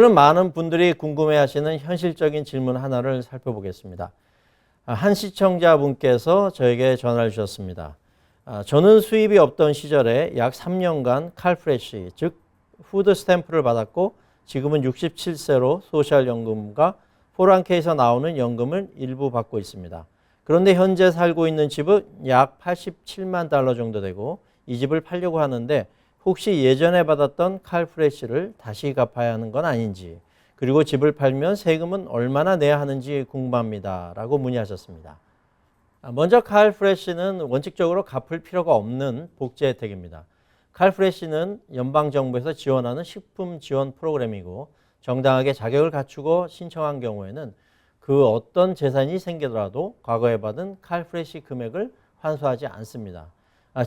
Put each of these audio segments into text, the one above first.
오늘은 많은 분들이 궁금해하시는 현실적인 질문 하나를 살펴보겠습니다. 한 시청자분께서 저에게 전화를 주셨습니다. 저는 수입이 없던 시절에 약 3년간 칼프레시, 즉 푸드 스탬프를 받았고 지금은 67세로 소셜연금과 401k에서 나오는 연금을 일부 받고 있습니다. 그런데 현재 살고 있는 집은 약 87만 달러 정도 되고 이 집을 팔려고 하는데 혹시 예전에 받았던 칼프레시를 다시 갚아야 하는 건 아닌지, 그리고 집을 팔면 세금은 얼마나 내야 하는지 궁금합니다 라고 문의하셨습니다. 먼저 칼프레시는 원칙적으로 갚을 필요가 없는 복지 혜택입니다. 칼프레시는 연방정부에서 지원하는 식품 지원 프로그램이고 정당하게 자격을 갖추고 신청한 경우에는 그 어떤 재산이 생기더라도 과거에 받은 칼프레시 금액을 환수하지 않습니다.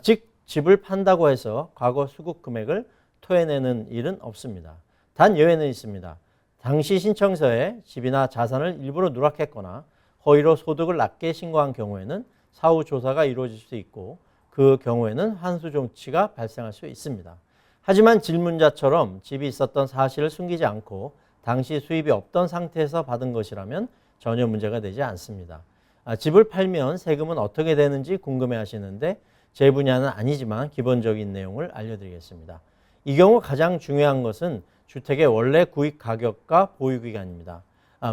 즉 집을 판다고 해서 과거 수급 금액을 토해내는 일은 없습니다. 단 예외는 있습니다. 당시 신청서에 집이나 자산을 일부러 누락했거나 허위로 소득을 낮게 신고한 경우에는 사후 조사가 이루어질 수 있고 그 경우에는 환수 조치가 발생할 수 있습니다. 하지만 질문자처럼 집이 있었던 사실을 숨기지 않고 당시 수입이 없던 상태에서 받은 것이라면 전혀 문제가 되지 않습니다. 집을 팔면 세금은 어떻게 되는지 궁금해 하시는데 제 분야는 아니지만 기본적인 내용을 알려드리겠습니다. 이 경우 가장 중요한 것은 주택의 원래 구입 가격과 보유기간입니다.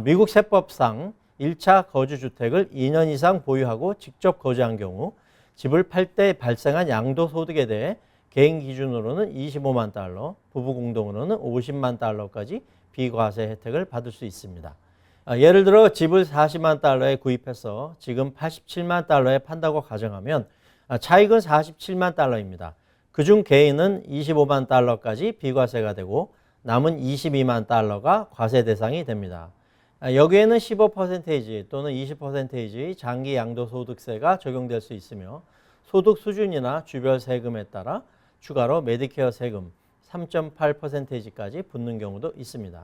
미국 세법상 1차 거주주택을 2년 이상 보유하고 직접 거주한 경우 집을 팔 때 발생한 양도소득에 대해 개인 기준으로는 25만 달러, 부부 공동으로는 50만 달러까지 비과세 혜택을 받을 수 있습니다. 예를 들어 집을 40만 달러에 구입해서 지금 87만 달러에 판다고 가정하면 차익은 47만 달러입니다. 그중 개인은 25만 달러까지 비과세가 되고 남은 22만 달러가 과세 대상이 됩니다. 여기에는 15% 또는 20%의 장기 양도소득세가 적용될 수 있으며 소득 수준이나 주별 세금에 따라 추가로 메디케어 세금 3.8%까지 붙는 경우도 있습니다.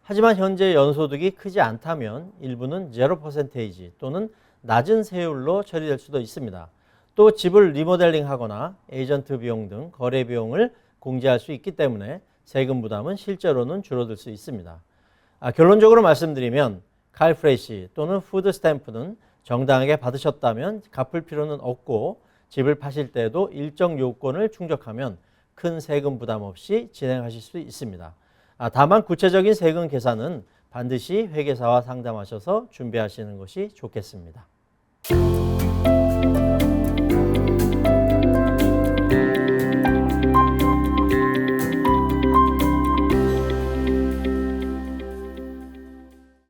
하지만 현재 연소득이 크지 않다면 일부는 0% 또는 낮은 세율로 처리될 수도 있습니다. 또 집을 리모델링하거나 에이전트 비용 등 거래 비용을 공제할 수 있기 때문에 세금 부담은 실제로는 줄어들 수 있습니다. 결론적으로 말씀드리면 칼프레시 또는 푸드 스탬프는 정당하게 받으셨다면 갚을 필요는 없고 집을 파실 때도 일정 요건을 충족하면 큰 세금 부담 없이 진행하실 수 있습니다. 다만 구체적인 세금 계산은 반드시 회계사와 상담하셔서 준비하시는 것이 좋겠습니다.